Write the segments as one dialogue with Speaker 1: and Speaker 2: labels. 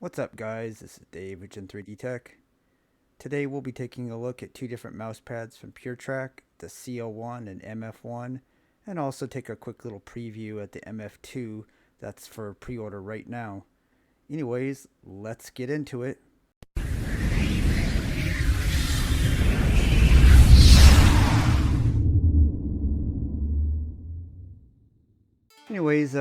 Speaker 1: What's up guys, this is Dave with Gen 3D Tech. Today we'll be taking a look at two different mouse pads from PureTrack, the CO1 and MF1, and also take a quick little preview at the MF2 that's for pre-order right now. Anyways, let's get into it. Anyways,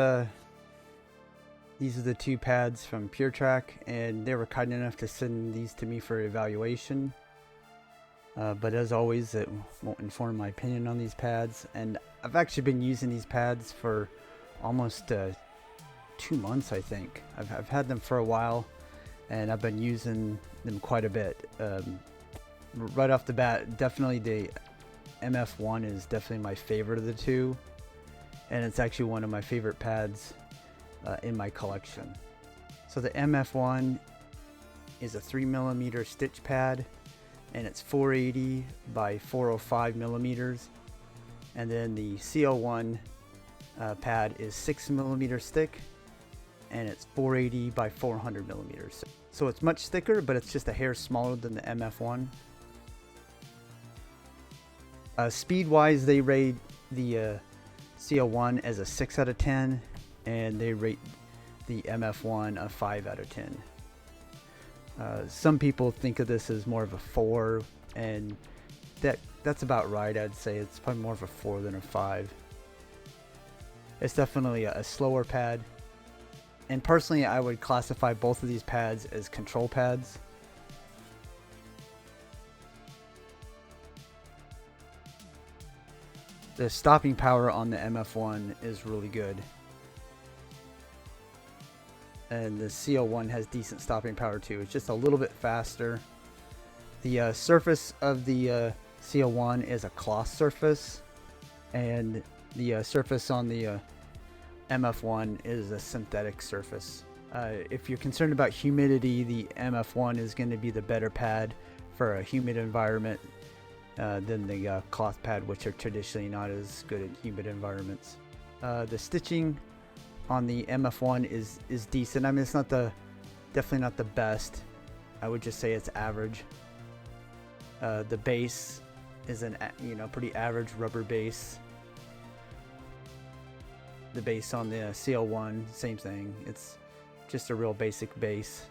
Speaker 1: these are the two pads from PureTrack, and they were kind enough to send these to me for evaluation. But as always, it won't inform my opinion on these pads. And I've actually been using these pads for almost 2 months, I think. I've had them for a while, and I've been using them quite a bit. Right off the bat, definitely the MF1 is definitely my favorite of the two. And it's actually one of my favorite pads in my collection. So the MF1 is a 3mm stitch pad, and it's 480 by 405 millimeters. And then the CO1 pad is 6mm thick, and it's 480 by 400 millimeters. So it's much thicker, but it's just a hair smaller than the MF1. Speed wise, they rate the CO1 as a 6 out of 10, and they rate the MF1 a 5 out of 10. Some people think of this as more of a 4, and that's about right. I'd say it's probably more of a 4 than a 5. It's definitely a slower pad, and personally I would classify both of these pads as control pads. The stopping power on the MF1 is really good, and the CO1 has decent stopping power too. It's just a little bit faster. The surface of the CO1 is a cloth surface, and the surface on the MF1 is a synthetic surface. If you're concerned about humidity, the MF1 is going to be the better pad for a humid environment than the cloth pad, which are traditionally not as good in humid environments. The stitching on the MF1 is decent. I mean, it's not definitely not the best. I would just say it's average. The base is an pretty average rubber base. The base on the CO1, same thing. It's just a real basic base.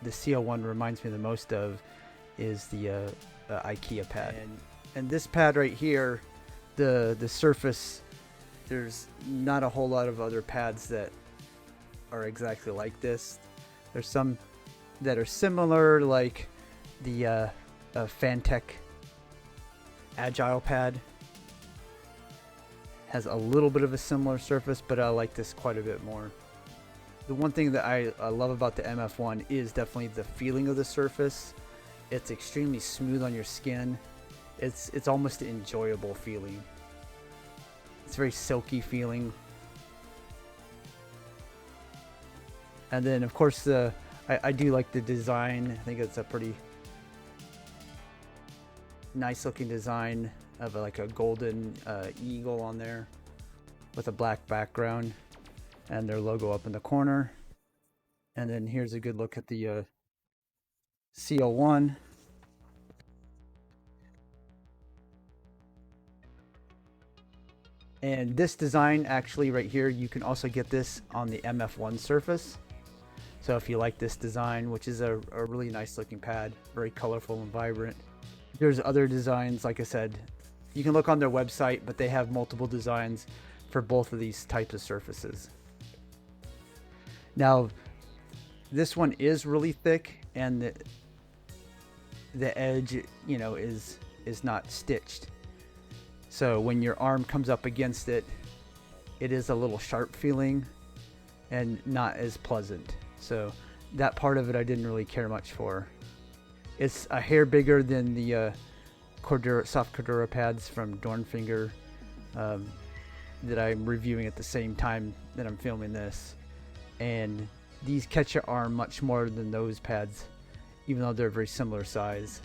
Speaker 1: The CO1 reminds me the most of is the IKEA pad. And this pad right here, the surface, there's not a whole lot of other pads that are exactly like this. There's some that are similar, like the Fantech Agile pad has a little bit of a similar surface, but I like this quite a bit more. The one thing that I love about the MF1 is definitely the feeling of the surface. It's extremely smooth on your skin. It's almost an enjoyable feeling. It's very silky feeling. And then of course I do like the design. I think it's a pretty nice looking design of like a golden eagle on there with a black background and their logo up in the corner. And then here's a good look at the CO1. And this design actually right here, you can also get this on the MF1 surface. So if you like this design, which is a really nice looking pad, very colorful and vibrant. There's other designs, like I said, you can look on their website, but they have multiple designs for both of these types of surfaces. Now, this one is really thick, and the edge, is not stitched. So when your arm comes up against it, it is a little sharp feeling and not as pleasant. So that part of it I didn't really care much for. It's a hair bigger than the soft Cordura pads from Dornfinger that I'm reviewing at the same time that I'm filming this. And these catch your arm much more than those pads, even though they're very similar size.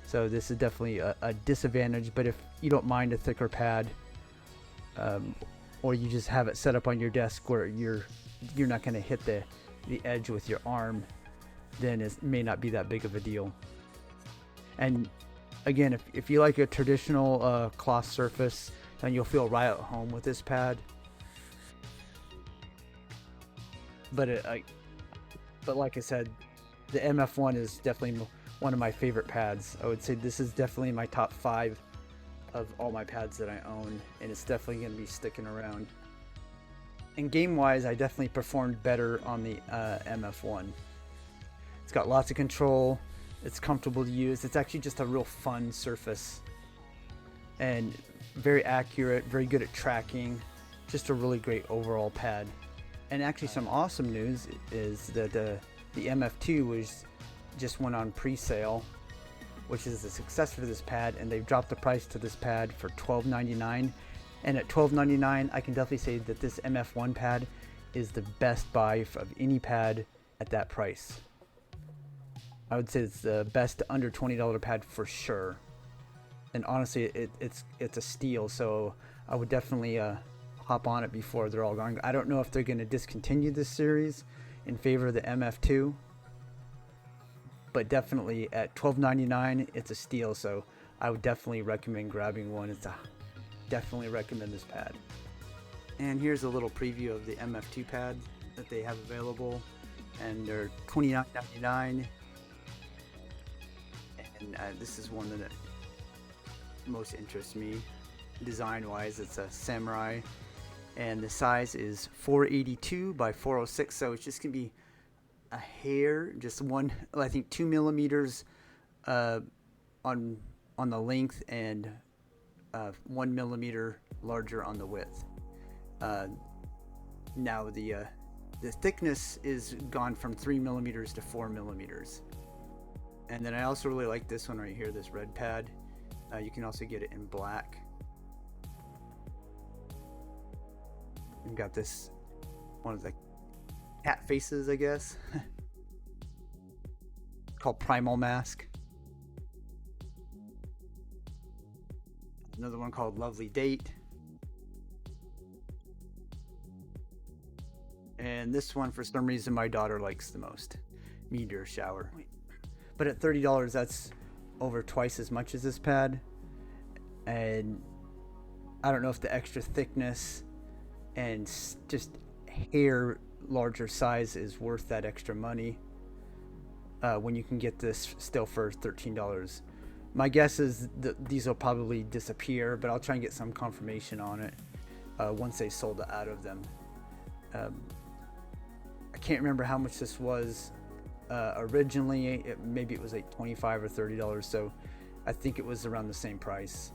Speaker 1: So this is definitely a disadvantage, but if you don't mind a thicker pad, or you just have it set up on your desk where you're not going to hit the edge with your arm, then it may not be that big of a deal. And again, if you like a traditional cloth surface, then you'll feel right at home with this pad. But like I said, the MF1 is definitely one of my favorite pads. I would say this is definitely my top 5 of all my pads that I own, and it's definitely going to be sticking around. And game-wise, I definitely performed better on the MF1. It's got lots of control. It's comfortable to use. It's actually just a real fun surface, and very accurate, very good at tracking. Just a really great overall pad. And actually, some awesome news is that the MF2 just went on pre-sale, which is a success for this pad, and they've dropped the price to this pad for $12.99. And at $12.99, I can definitely say that this MF1 pad is the best buy of any pad at that price. I would say it's the best under $20 pad for sure. And honestly, it's a steal, so I would definitely hop on it before they're all gone. I don't know if they're going to discontinue this series in favor of the MF2, but definitely at $12.99, it's a steal, so I would definitely recommend grabbing one. Definitely recommend this pad. And here's a little preview of the MF2 pad that they have available, and they're $29.99. And this is one that most interests me design wise. It's a samurai, and the size is 482 by 406, so it's just gonna be a hair, just one, I think 2 millimeters on the length, and 1 millimeter larger on the width. Now the thickness is gone from 3 millimeters to 4 millimeters. And then I also really like this one right here, this red pad. You can also get it in black. We've got this one of the cat faces, I guess. Called Primal Mask. Another one called Lovely Date. And this one, for some reason, my daughter likes the most. Meteor Shower. But at $30, that's over twice as much as this pad. And I don't know if the extra thickness and just hair larger size is worth that extra money when you can get this still for $13. My guess is that these will probably disappear, but I'll try and get some confirmation on it once they sold out of them. I can't remember how much this was originally. Maybe it was like $25 or $30, so I think it was around the same price.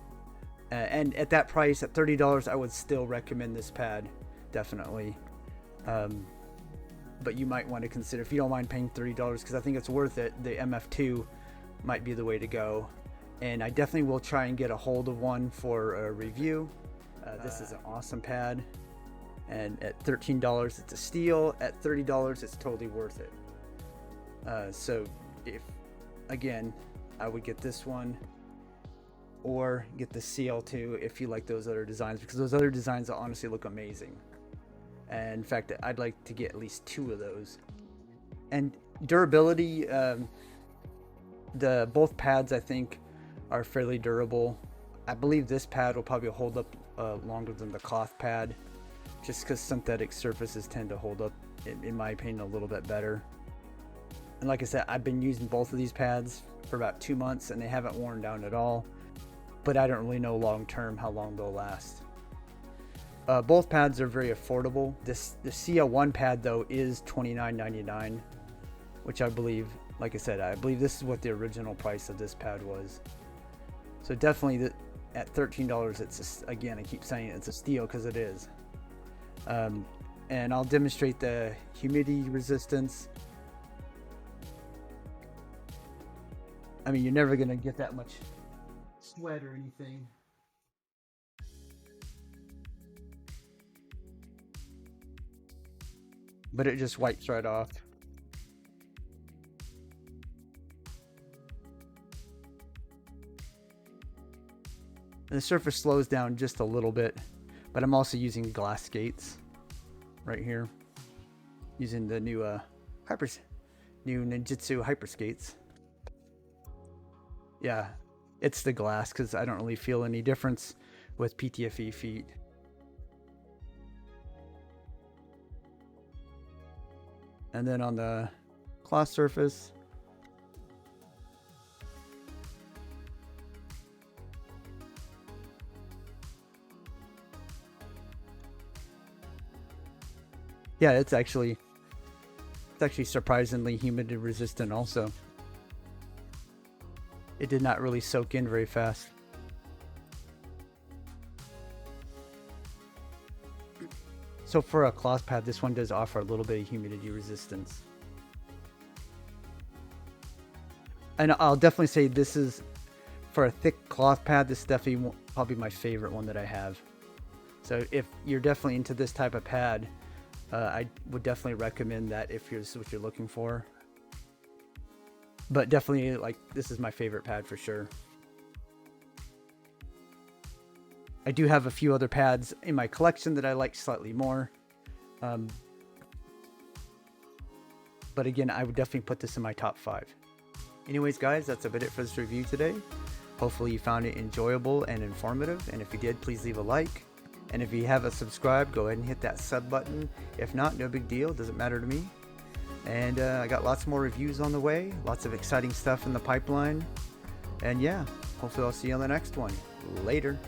Speaker 1: And at that price, at $30, I would still recommend this pad, definitely. But you might want to consider, if you don't mind paying $30, because I think it's worth it, the MF2 might be the way to go. And I definitely will try and get a hold of one for a review. This is an awesome pad, and at $13 it's a steal. At $30 it's totally worth it. So if, again, I would get this one or get the CL2 if you like those other designs, because those other designs honestly look amazing. And in fact, I'd like to get at least 2 of those. And durability, both pads I think are fairly durable. I believe this pad will probably hold up longer than the cloth pad, just because synthetic surfaces tend to hold up, in my opinion, a little bit better. And like I said, I've been using both of these pads for about 2 months and they haven't worn down at all, but I don't really know long term how long they'll last. Both pads are very affordable. The CL1 pad though is $29.99, which I believe, like I said, I believe this is what the original price of this pad was. So definitely at $13, it's again, I keep saying it's a steal, because it is. And I'll demonstrate the humidity resistance. I mean, you're never gonna get that much sweat or anything. But it just wipes right off. And the surface slows down just a little bit, but I'm also using glass skates right here, using the new new Ninjutsu Hyper Skates. Yeah, it's the glass because I don't really feel any difference with PTFE feet. And then on the cloth surface, yeah, it's actually surprisingly humidity resistant also. It did not really soak in very fast. So for a cloth pad, this one does offer a little bit of humidity resistance. And I'll definitely say this is, for a thick cloth pad, this is definitely probably my favorite one that I have. So if you're definitely into this type of pad, I would definitely recommend that if this is what you're looking for. But definitely, like, this is my favorite pad for sure. I do have a few other pads in my collection that I like slightly more. But again, I would definitely put this in my top 5. Anyways, guys, that's about it for this review today. Hopefully you found it enjoyable and informative. And if you did, please leave a like. And if you haven't subscribed, go ahead and hit that sub button. If not, no big deal. Doesn't matter to me. And I got lots more reviews on the way. Lots of exciting stuff in the pipeline. And yeah, hopefully I'll see you on the next one. Later.